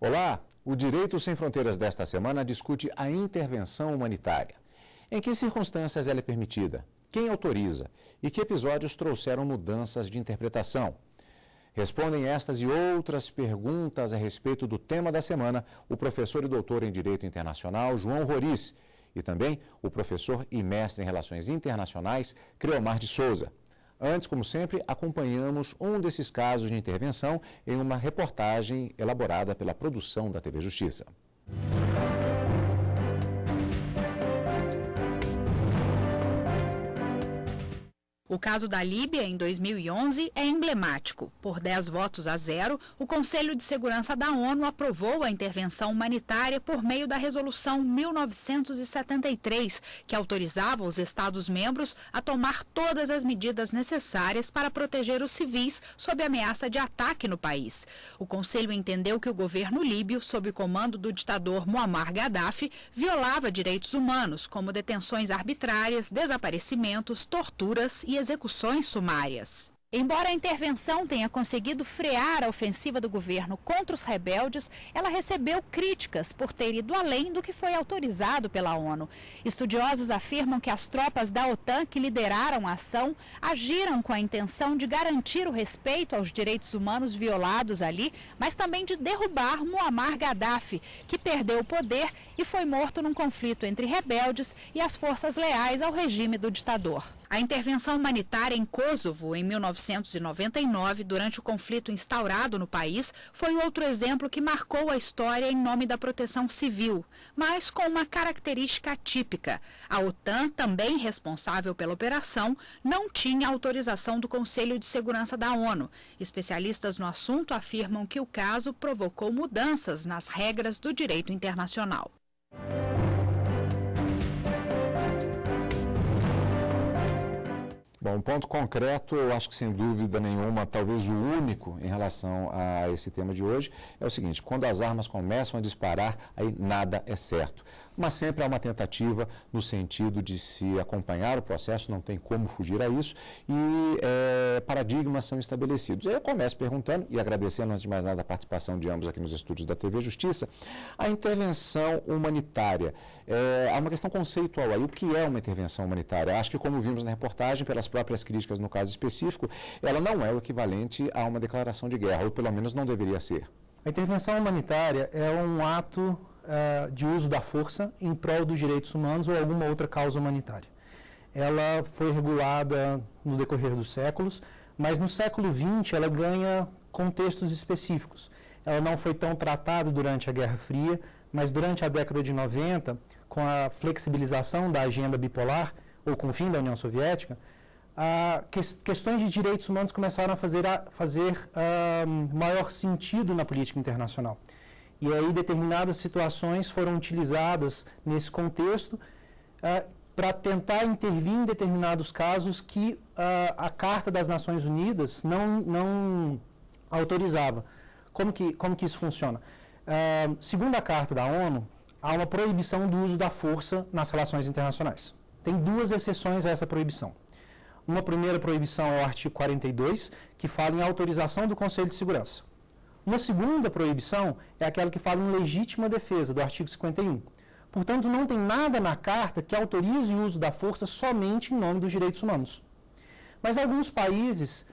Olá, o Direito Sem Fronteiras desta semana discute a intervenção humanitária. Em que circunstâncias ela é permitida? Quem autoriza? E que episódios trouxeram mudanças de interpretação? Respondem estas e outras perguntas a respeito do tema da semana o professor e doutor em Direito Internacional, João Roriz, e também o professor e mestre em Relações Internacionais, Creomar de Souza. Antes, como sempre, acompanhamos um desses casos de intervenção em uma reportagem elaborada pela produção da TV Justiça. O caso da Líbia, em 2011, é emblemático. Por 10-0, o Conselho de Segurança da ONU aprovou a intervenção humanitária por meio da Resolução 1973, que autorizava os Estados-membros a tomar todas as medidas necessárias para proteger os civis sob ameaça de ataque no país. O Conselho entendeu que o governo líbio, sob o comando do ditador Muammar Gaddafi, violava direitos humanos, como detenções arbitrárias, desaparecimentos, torturas e execuções sumárias. Embora a intervenção tenha conseguido frear a ofensiva do governo contra os rebeldes, ela recebeu críticas por ter ido além do que foi autorizado pela ONU. Estudiosos afirmam que as tropas da OTAN que lideraram a ação agiram com a intenção de garantir o respeito aos direitos humanos violados ali, mas também de derrubar Muammar Gaddafi, que perdeu o poder e foi morto num conflito entre rebeldes e as forças leais ao regime do ditador. A intervenção humanitária em Kosovo, em 1999, durante o conflito instaurado no país, foi outro exemplo que marcou a história em nome da proteção civil, mas com uma característica atípica. A OTAN, também responsável pela operação, não tinha autorização do Conselho de Segurança da ONU. Especialistas no assunto afirmam que o caso provocou mudanças nas regras do direito internacional. Bom, um ponto concreto, eu acho que sem dúvida nenhuma, talvez o único em relação a esse tema de hoje, é o seguinte: quando as armas começam a disparar, aí nada é certo. Mas sempre há uma tentativa no sentido de se acompanhar o processo, não tem como fugir a isso, e paradigmas são estabelecidos. Eu começo perguntando, e agradecendo antes de mais nada a participação de ambos aqui nos estúdios da TV Justiça, a intervenção humanitária. Há uma questão conceitual aí, o que é uma intervenção humanitária? Acho que, como vimos na reportagem, pelas próprias críticas no caso específico, ela não é o equivalente a uma declaração de guerra, ou pelo menos não deveria ser. A intervenção humanitária é um ato de uso da força em prol dos direitos humanos ou alguma outra causa humanitária. Ela foi regulada no decorrer dos séculos, mas no século XX ela ganha contextos específicos. Ela não foi tão tratada durante a Guerra Fria, mas durante a década de 90, com a flexibilização da agenda bipolar, ou com o fim da União Soviética, questões de direitos humanos começaram a fazer maior sentido na política internacional. E aí determinadas situações foram utilizadas nesse contexto para tentar intervir em determinados casos que a Carta das Nações Unidas não autorizava. Como que isso funciona? Segundo a Carta da ONU, há uma proibição do uso da força nas relações internacionais. Tem duas exceções a essa proibição. Uma primeira proibição é o artigo 42, que fala em autorização do Conselho de Segurança. Uma segunda proibição é aquela que fala em legítima defesa, do artigo 51. Portanto, não tem nada na Carta que autorize o uso da força somente em nome dos direitos humanos. Mas alguns países,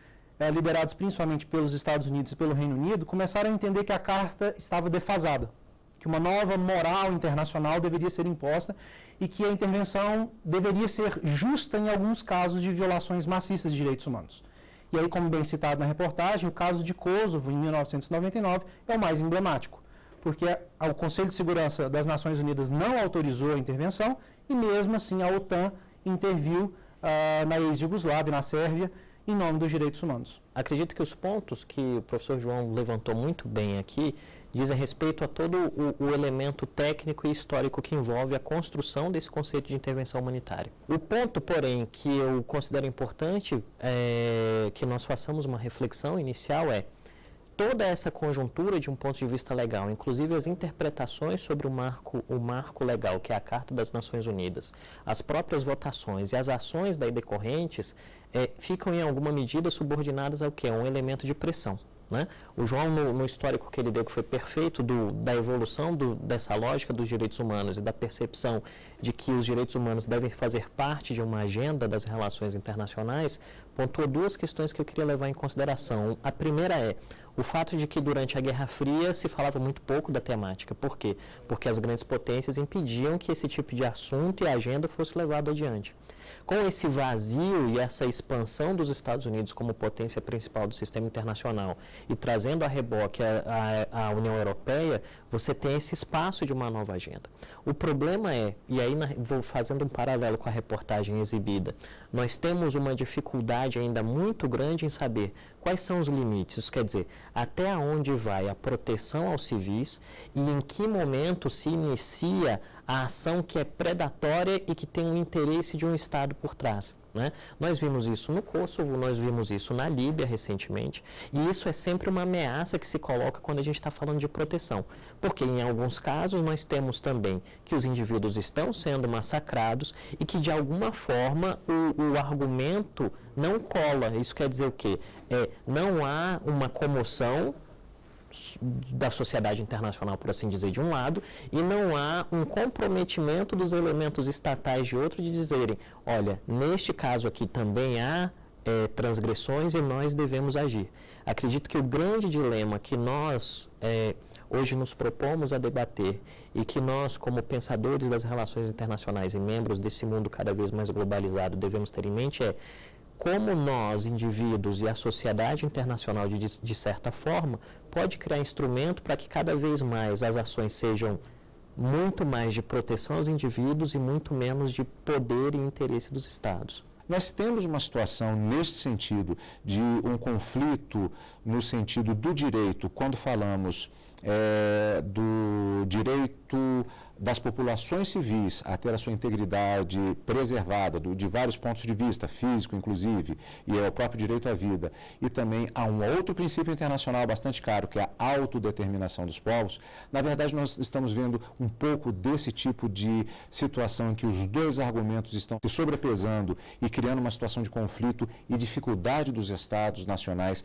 liderados principalmente pelos Estados Unidos e pelo Reino Unido, começaram a entender que a Carta estava defasada, que uma nova moral internacional deveria ser imposta e que a intervenção deveria ser justa em alguns casos de violações maciças de direitos humanos. E aí, como bem citado na reportagem, o caso de Kosovo, em 1999, é o mais emblemático, porque o Conselho de Segurança das Nações Unidas não autorizou a intervenção e, mesmo assim, a OTAN interviu na ex-Iugoslávia, na Sérvia, em nome dos direitos humanos. Acredito que os pontos que o professor João levantou muito bem aqui dizem respeito a todo o elemento técnico e histórico que envolve a construção desse conceito de intervenção humanitária. O ponto, porém, que eu considero importante que nós façamos uma reflexão inicial é toda essa conjuntura de um ponto de vista legal, inclusive as interpretações sobre o marco legal, que é a Carta das Nações Unidas, as próprias votações e as ações daí decorrentes, ficam em alguma medida subordinadas ao que? Um elemento de pressão. né? O João, no histórico que ele deu, que foi perfeito, da evolução dessa lógica dos direitos humanos e da percepção de que os direitos humanos devem fazer parte de uma agenda das relações internacionais, pontuou duas questões que eu queria levar em consideração. A primeira é o fato de que durante a Guerra Fria se falava muito pouco da temática. Por quê? Porque as grandes potências impediam que esse tipo de assunto e agenda fosse levado adiante. Com esse vazio e essa expansão dos Estados Unidos como potência principal do sistema internacional e trazendo a reboque a União Europeia, você tem esse espaço de uma nova agenda. O problema é, e aí vou fazendo um paralelo com a reportagem exibida, nós temos uma dificuldade ainda muito grande em saber quais são os limites, isso quer dizer, até onde vai a proteção aos civis e em que momento se inicia a ação que é predatória e que tem um interesse de um Estado por trás, né? Nós vimos isso no Kosovo, nós vimos isso na Líbia recentemente, e isso é sempre uma ameaça que se coloca quando a gente está falando de proteção, porque em alguns casos nós temos também que os indivíduos estão sendo massacrados e que de alguma forma o argumento não cola. Isso quer dizer o quê? Não há uma comoção da sociedade internacional, por assim dizer, de um lado, e não há um comprometimento dos elementos estatais de outro de dizerem, olha, neste caso aqui também há transgressões e nós devemos agir. Acredito que o grande dilema que nós hoje nos propomos a debater e que nós, como pensadores das relações internacionais e membros desse mundo cada vez mais globalizado, devemos ter em mente é como nós, indivíduos e a sociedade internacional, de certa forma, pode criar instrumento para que cada vez mais as ações sejam muito mais de proteção aos indivíduos e muito menos de poder e interesse dos Estados. Nós temos uma situação neste sentido de um conflito no sentido do direito, quando falamos do direito das populações civis a ter a sua integridade preservada, de vários pontos de vista, físico inclusive, e é o próprio direito à vida. E também há um outro princípio internacional bastante caro, que é a autodeterminação dos povos. Na verdade, nós estamos vendo um pouco desse tipo de situação em que os dois argumentos estão se sobrepesando e criando uma situação de conflito e dificuldade dos Estados nacionais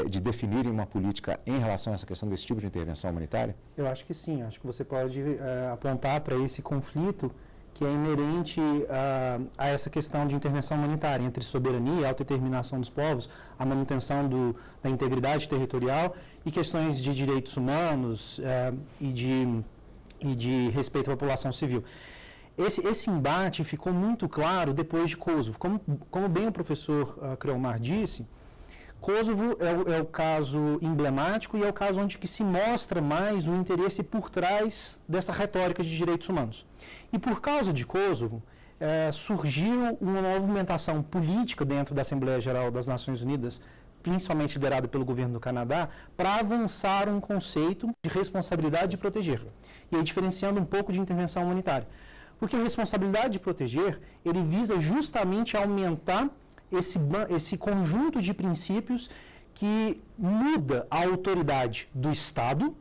de definirem uma política em relação a essa questão desse tipo de intervenção humanitária? Eu acho que sim, acho que você pode apontar para esse conflito que é inerente a essa questão de intervenção humanitária entre soberania e autodeterminação dos povos, a manutenção da integridade territorial e questões de direitos humanos e de respeito à população civil. Esse embate ficou muito claro depois de Kosovo. Como bem o professor Creomar disse, Kosovo é o caso emblemático e é o caso onde que se mostra mais o interesse por trás dessa retórica de direitos humanos. E por causa de Kosovo, surgiu uma movimentação política dentro da Assembleia Geral das Nações Unidas, principalmente liderada pelo governo do Canadá, para avançar um conceito de responsabilidade de proteger. E aí diferenciando um pouco de intervenção humanitária. Porque a responsabilidade de proteger, ele visa justamente aumentar esse conjunto de princípios que muda a autoridade do Estado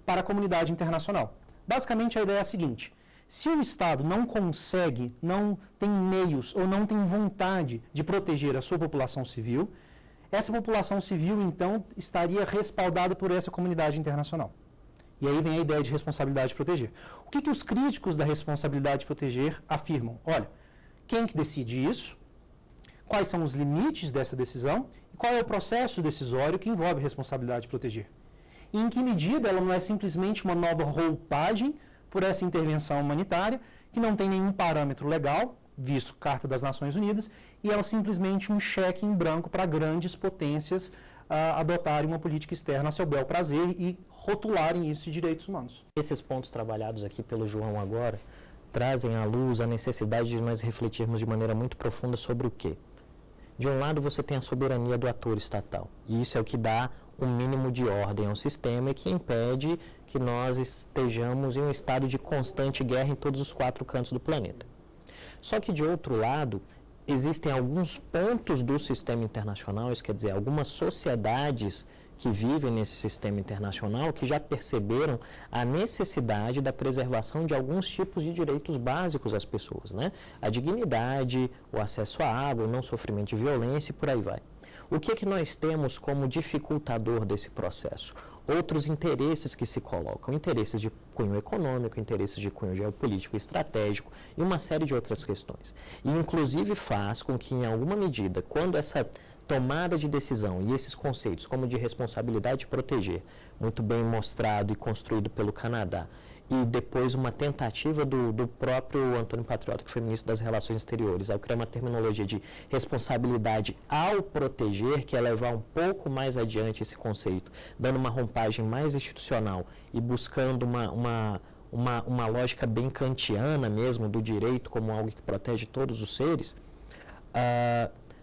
para a comunidade internacional. Basicamente, a ideia é a seguinte: se o Estado não consegue, não tem meios ou não tem vontade de proteger a sua população civil, essa população civil, então, estaria respaldada por essa comunidade internacional. E aí vem a ideia de responsabilidade de proteger. O que os críticos da responsabilidade de proteger afirmam? Olha, quem que decide isso? Quais são os limites dessa decisão e qual é o processo decisório que envolve a responsabilidade de proteger. E em que medida ela não é simplesmente uma nova roupagem por essa intervenção humanitária, que não tem nenhum parâmetro legal, visto Carta das Nações Unidas, e ela simplesmente um cheque em branco para grandes potências adotarem uma política externa a seu bel prazer e rotularem isso de direitos humanos. Esses pontos trabalhados aqui pelo João agora trazem à luz a necessidade de nós refletirmos de maneira muito profunda sobre o quê? De um lado, você tem a soberania do ator estatal, e isso é o que dá um mínimo de ordem ao sistema e que impede que nós estejamos em um estado de constante guerra em todos os 4 cantos do planeta. Só que, de outro lado, existem alguns pontos do sistema internacional, isso quer dizer, algumas sociedades que vivem nesse sistema internacional que já perceberam a necessidade da preservação de alguns tipos de direitos básicos às pessoas, né? A dignidade, o acesso à água, o não sofrimento de violência e por aí vai. O que nós temos como dificultador desse processo? Outros interesses que se colocam, interesses de cunho econômico, interesses de cunho geopolítico e estratégico e uma série de outras questões. E, inclusive, faz com que, em alguma medida, quando essa tomada de decisão e esses conceitos, como de responsabilidade de proteger, muito bem mostrado e construído pelo Canadá, e depois uma tentativa do próprio Antônio Patriota, que foi ministro das Relações Exteriores, ao criar uma terminologia de responsabilidade ao proteger, que é levar um pouco mais adiante esse conceito, dando uma roupagem mais institucional e buscando uma lógica bem kantiana mesmo, do direito como algo que protege todos os seres,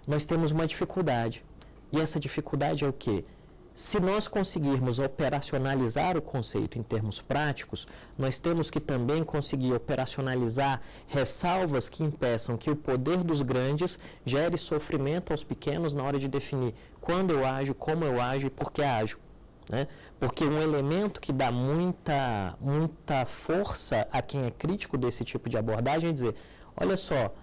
nós temos uma dificuldade. E essa dificuldade é o quê? Se nós conseguirmos operacionalizar o conceito em termos práticos, nós temos que também conseguir operacionalizar ressalvas que impeçam que o poder dos grandes gere sofrimento aos pequenos na hora de definir quando eu ajo, como eu ajo e por que ajo. Né? Porque um elemento que dá muita força a quem é crítico desse tipo de abordagem é dizer, olha só,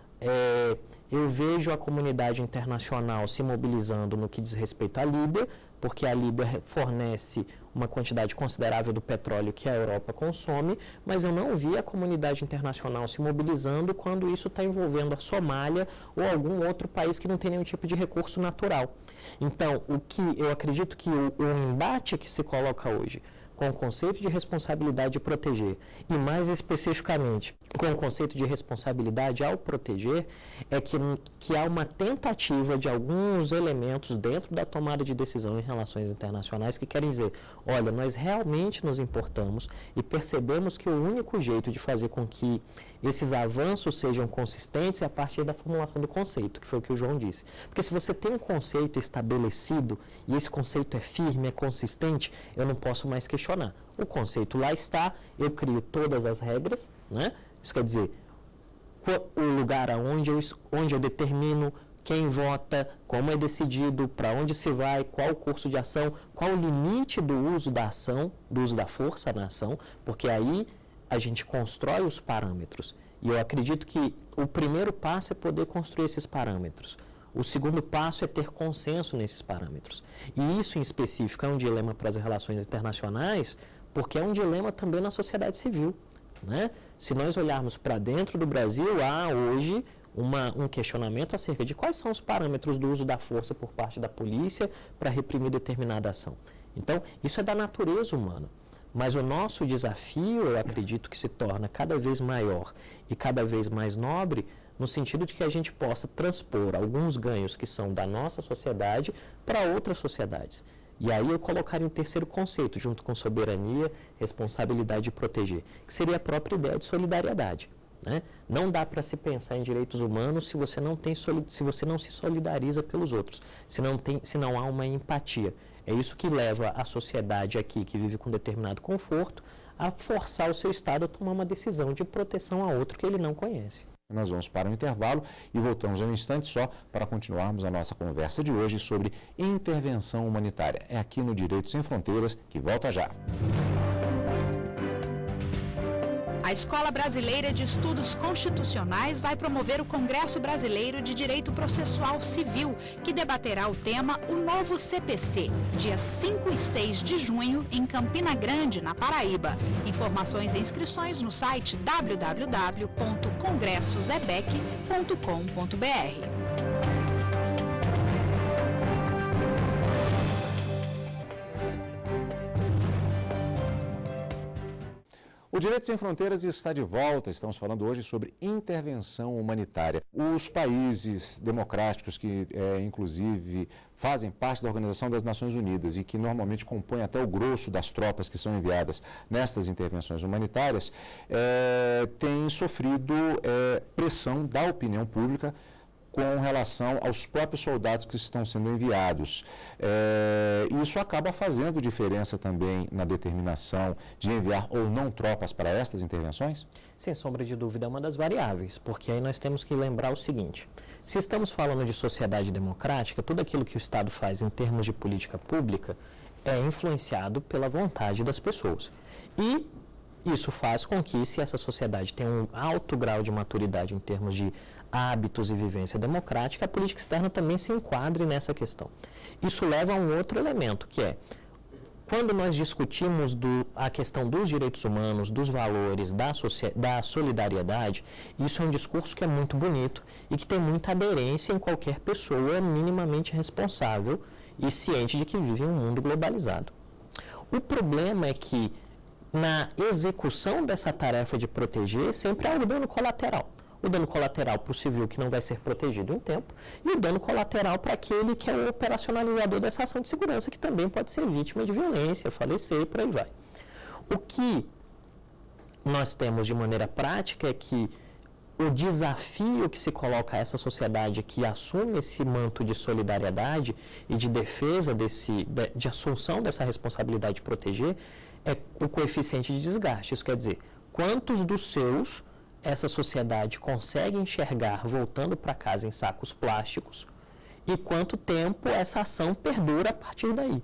eu vejo a comunidade internacional se mobilizando no que diz respeito à Líbia, porque a Líbia fornece uma quantidade considerável do petróleo que a Europa consome, mas eu não vi a comunidade internacional se mobilizando quando isso está envolvendo a Somália ou algum outro país que não tem nenhum tipo de recurso natural. Então, o que eu acredito que o embate que se coloca hoje com o conceito de responsabilidade de proteger, e mais especificamente com o conceito de responsabilidade ao proteger, é que há uma tentativa de alguns elementos dentro da tomada de decisão em relações internacionais que querem dizer, olha, nós realmente nos importamos e percebemos que o único jeito de fazer com que esses avanços sejam consistentes é a partir da formulação do conceito, que foi o que o João disse. Porque se você tem um conceito estabelecido e esse conceito é firme, é consistente, eu não posso mais questionar. O conceito lá está, eu crio todas as regras, né? Isso quer dizer, o lugar onde eu determino quem vota, como é decidido, para onde se vai, qual o curso de ação, qual o limite do uso da ação, do uso da força na ação, porque aí a gente constrói os parâmetros. E eu acredito que o primeiro passo é poder construir esses parâmetros. O segundo passo é ter consenso nesses parâmetros. E isso, em específico, é um dilema para as relações internacionais, porque é um dilema também na sociedade civil. Né? Se nós olharmos para dentro do Brasil, há hoje um questionamento acerca de quais são os parâmetros do uso da força por parte da polícia para reprimir determinada ação. Então, isso é da natureza humana. Mas o nosso desafio, eu acredito que se torna cada vez maior e cada vez mais nobre, no sentido de que a gente possa transpor alguns ganhos que são da nossa sociedade para outras sociedades. E aí eu colocaria um terceiro conceito, junto com soberania, responsabilidade de proteger, que seria a própria ideia de solidariedade. Né? Não dá para se pensar em direitos humanos se você não se solidariza pelos outros, se não há uma empatia. É isso que leva a sociedade aqui, que vive com determinado conforto, a forçar o seu Estado a tomar uma decisão de proteção a outro que ele não conhece. Nós vamos para um intervalo e voltamos em um instante só para continuarmos a nossa conversa de hoje sobre intervenção humanitária. É aqui no Direito Sem Fronteiras, que volta já. A Escola Brasileira de Estudos Constitucionais vai promover o Congresso Brasileiro de Direito Processual Civil, que debaterá o tema O Novo CPC, dias 5 e 6 de junho, em Campina Grande, na Paraíba. Informações e inscrições no site www.congressosebec.com.br. O Direito Sem Fronteiras está de volta. Estamos falando hoje sobre intervenção humanitária. Os países democráticos que, inclusive, fazem parte da Organização das Nações Unidas e que normalmente compõem até o grosso das tropas que são enviadas nestas intervenções humanitárias, têm sofrido pressão da opinião pública com relação aos próprios soldados que estão sendo enviados. Isso acaba fazendo diferença também na determinação de enviar ou não tropas para estas intervenções? Sem sombra de dúvida, é uma das variáveis, porque aí nós temos que lembrar o seguinte: se estamos falando de sociedade democrática, tudo aquilo que o Estado faz em termos de política pública é influenciado pela vontade das pessoas. E isso faz com que, se essa sociedade tem um alto grau de maturidade em termos de hábitos e vivência democrática, a política externa também se enquadre nessa questão. Isso leva a um outro elemento, que é, quando nós discutimos a questão dos direitos humanos, dos valores, da solidariedade, isso é um discurso que é muito bonito e que tem muita aderência em qualquer pessoa minimamente responsável e ciente de que vive em um mundo globalizado. O problema é que, na execução dessa tarefa de proteger, sempre há o dano colateral. O dano colateral para o civil que não vai ser protegido em tempo e o dano colateral para aquele que é o operacionalizador dessa ação de segurança, que também pode ser vítima de violência, falecer e por aí vai. O que nós temos de maneira prática é que o desafio que se coloca a essa sociedade que assume esse manto de solidariedade e de defesa de assunção dessa responsabilidade de proteger é o coeficiente de desgaste. Isso quer dizer, quantos dos seus essa sociedade consegue enxergar voltando para casa em sacos plásticos e quanto tempo essa ação perdura a partir daí.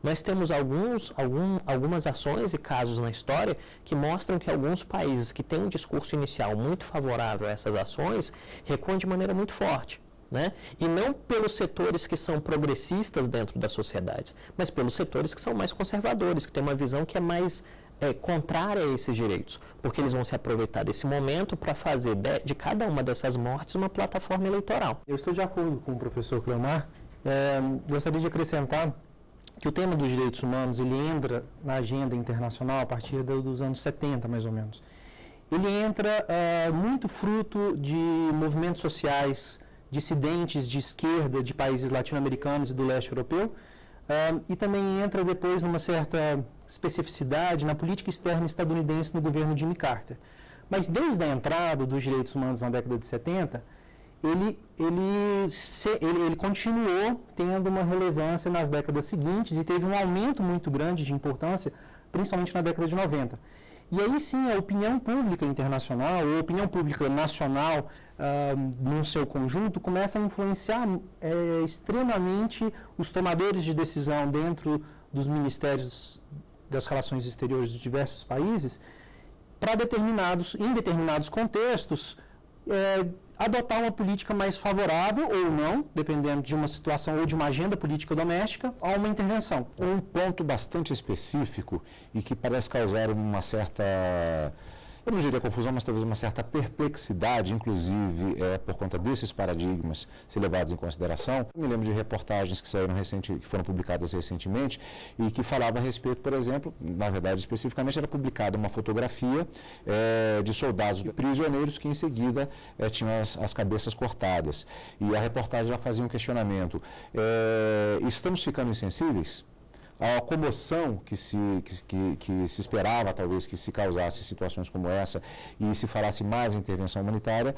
Nós temos algumas ações e casos na história que mostram que alguns países que têm um discurso inicial muito favorável a essas ações recuam de maneira muito forte, né? E não pelos setores que são progressistas dentro das sociedades, mas pelos setores que são mais conservadores, que têm uma visão que é mais contrária a esses direitos, porque eles vão se aproveitar desse momento para fazer de cada uma dessas mortes uma plataforma eleitoral. Eu estou de acordo com o professor Cleomar. Gostaria de acrescentar que o tema dos direitos humanos ele entra na agenda internacional a partir dos anos 70, mais ou menos. Ele entra muito fruto de movimentos sociais dissidentes de esquerda de países latino-americanos e do leste europeu, e também entra depois numa certa especificidade na política externa estadunidense no governo Jimmy Carter. Mas desde a entrada dos direitos humanos na década de 70, ele continuou tendo uma relevância nas décadas seguintes e teve um aumento muito grande de importância, principalmente na década de 90. E aí sim, a opinião pública internacional, ou a opinião pública nacional, num seu conjunto, começa a influenciar extremamente os tomadores de decisão dentro dos ministérios das relações exteriores de diversos países, para em determinados contextos, adotar uma política mais favorável ou não, dependendo de uma situação ou de uma agenda política doméstica, a uma intervenção. Um ponto bastante específico e que parece causar uma certa, eu não diria confusão, mas talvez uma certa perplexidade, inclusive por conta desses paradigmas ser levados em consideração. Eu me lembro de reportagens que que foram publicadas recentemente e que falavam a respeito, por exemplo, na verdade especificamente era publicada uma fotografia de soldados prisioneiros que em seguida tinham as cabeças cortadas. E a reportagem já fazia um questionamento: estamos ficando insensíveis? A comoção que se esperava, talvez, que se causasse situações como essa e se falasse mais em intervenção humanitária,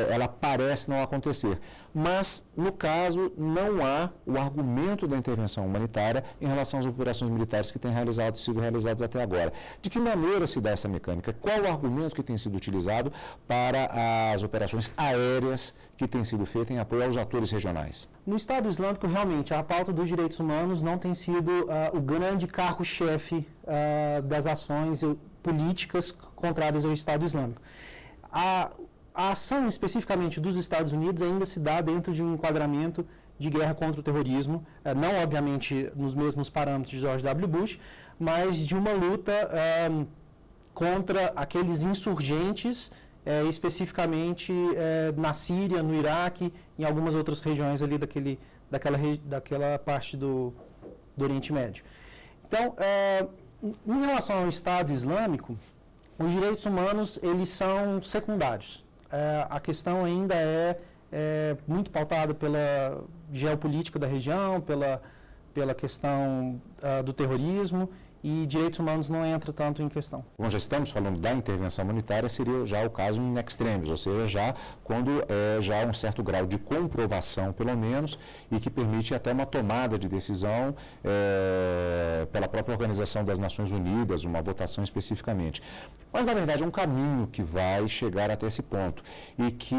ela parece não acontecer. Mas, no caso, não há o argumento da intervenção humanitária em relação às operações militares que têm sido realizadas até agora. De que maneira se dá essa mecânica? Qual o argumento que tem sido utilizado para as operações aéreas que têm sido feitas em apoio aos atores regionais? No Estado Islâmico, realmente, a pauta dos direitos humanos não tem sido o grande carro-chefe das ações políticas contrárias ao Estado Islâmico. A ação, especificamente dos Estados Unidos, ainda se dá dentro de um enquadramento de guerra contra o terrorismo, não, obviamente, nos mesmos parâmetros de George W. Bush, mas de uma luta contra aqueles insurgentes, especificamente na Síria, no Iraque, em algumas outras regiões ali daquela parte do Oriente Médio. Então, em relação ao Estado Islâmico, os direitos humanos eles são secundários. A questão ainda é muito pautada pela geopolítica da região, pela questão do terrorismo, e direitos humanos não entra tanto em questão. Bom, já estamos falando da intervenção humanitária, seria já o caso in extremis, ou seja, já quando já um certo grau de comprovação, pelo menos, e que permite até uma tomada de decisão pela própria Organização das Nações Unidas, uma votação especificamente. Mas, na verdade, é um caminho que vai chegar até esse ponto e que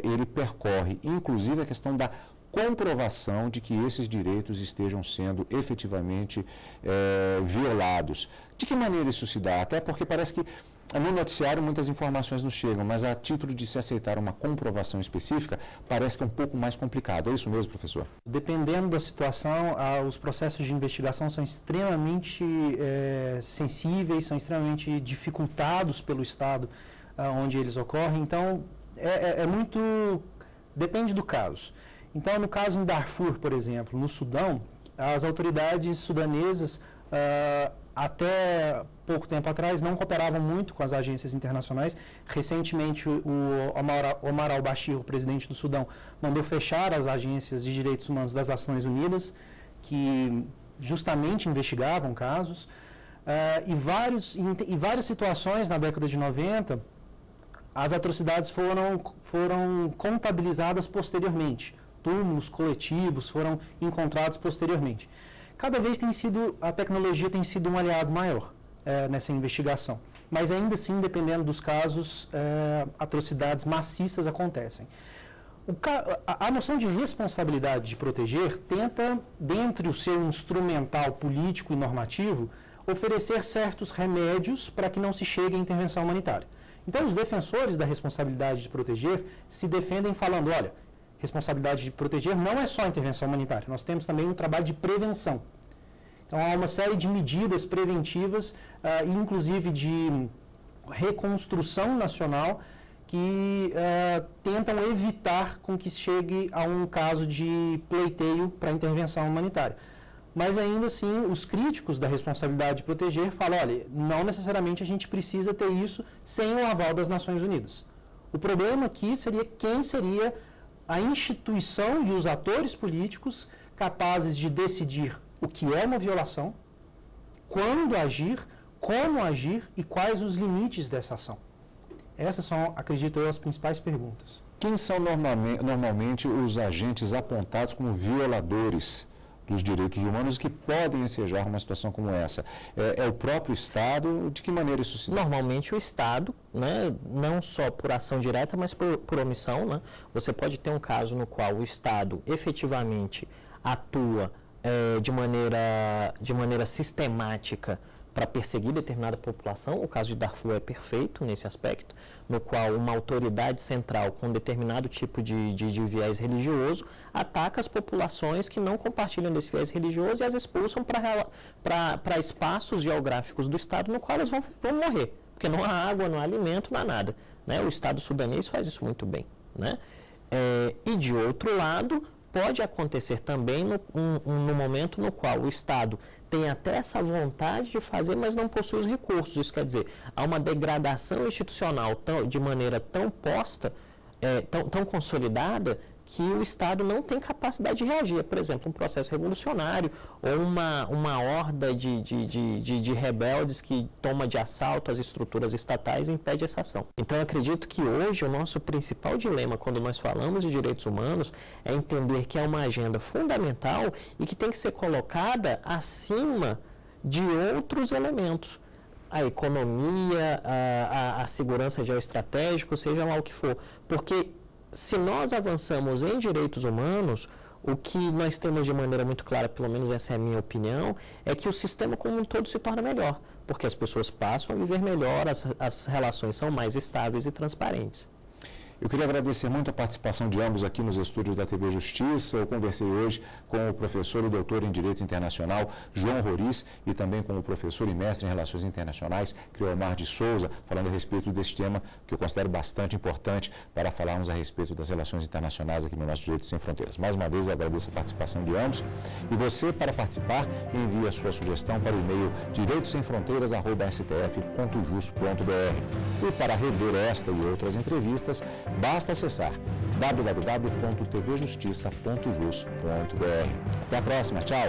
ele percorre, inclusive, a questão da comprovação de que esses direitos estejam sendo efetivamente violados. De que maneira isso se dá? Até porque parece que No noticiário muitas informações nos chegam, mas a título de se aceitar uma comprovação específica, parece que é um pouco mais complicado. É isso mesmo, professor? Dependendo da situação, os processos de investigação são extremamente sensíveis, são extremamente dificultados pelo Estado onde eles ocorrem. Então, depende do caso. Então, no caso em Darfur, por exemplo, no Sudão, as autoridades sudanesas, até pouco tempo atrás, não cooperavam muito com as agências internacionais. Recentemente, o Omar al-Bashir, o presidente do Sudão, mandou fechar as agências de direitos humanos das Nações Unidas, que justamente investigavam casos. Em várias situações, na década de 90, as atrocidades foram contabilizadas posteriormente. Túmulos coletivos foram encontrados posteriormente. Cada vez a tecnologia tem sido um aliado maior nessa investigação. Mas ainda assim, dependendo dos casos, atrocidades maciças acontecem. A noção de responsabilidade de proteger tenta, dentre o seu instrumental político e normativo, oferecer certos remédios para que não se chegue à intervenção humanitária. Então, os defensores da responsabilidade de proteger se defendem falando, olha, responsabilidade de proteger não é só intervenção humanitária, nós temos também um trabalho de prevenção. Então, há uma série de medidas preventivas, inclusive de reconstrução nacional, que tentam evitar com que chegue a um caso de pleiteio para intervenção humanitária. Mas, ainda assim, os críticos da responsabilidade de proteger falam, olha, não necessariamente a gente precisa ter isso sem o aval das Nações Unidas. O problema aqui seria quem seria a instituição e os atores políticos capazes de decidir o que é uma violação, quando agir, como agir e quais os limites dessa ação. Essas são, acredito eu, as principais perguntas. Quem são normalmente os agentes apontados como violadores dos direitos humanos que podem ensejar uma situação como essa? É o próprio Estado? De que maneira isso se dá? Normalmente o Estado, né, não só por ação direta, mas por omissão. Né? Você pode ter um caso no qual o Estado efetivamente atua de maneira sistemática para perseguir determinada população. O caso de Darfur é perfeito nesse aspecto, no qual uma autoridade central com determinado tipo de viés religioso ataca as populações que não compartilham desse viés religioso e as expulsam para espaços geográficos do Estado no qual elas vão morrer, porque não há água, não há alimento, não há nada. Né? O Estado sudanês faz isso muito bem. Né? E de outro lado, pode acontecer também no momento no qual o Estado tem até essa vontade de fazer, mas não possui os recursos. Isso quer dizer, há uma degradação institucional de maneira tão posta, tão consolidada, que o Estado não tem capacidade de reagir. Por exemplo, um processo revolucionário ou uma horda de rebeldes que toma de assalto as estruturas estatais e impede essa ação. Então, eu acredito que hoje o nosso principal dilema, quando nós falamos de direitos humanos, é entender que é uma agenda fundamental e que tem que ser colocada acima de outros elementos. A economia, a segurança geoestratégica, seja lá o que for. Porque se nós avançamos em direitos humanos, o que nós temos de maneira muito clara, pelo menos essa é a minha opinião, é que o sistema como um todo se torna melhor, porque as pessoas passam a viver melhor, as relações são mais estáveis e transparentes. Eu queria agradecer muito a participação de ambos aqui nos estúdios da TV Justiça. Eu conversei hoje com o professor e doutor em Direito Internacional, João Roriz, e também com o professor e mestre em Relações Internacionais, Criomar de Souza, falando a respeito desse tema que eu considero bastante importante para falarmos a respeito das relações internacionais aqui no nosso Direito Sem Fronteiras. Mais uma vez, eu agradeço a participação de ambos. E você, para participar, envie a sua sugestão para o e-mail direitosemfronteiras@stf.jus.br. E para rever esta e outras entrevistas, basta acessar www.tvjustiça.jus.br. Até a próxima, tchau!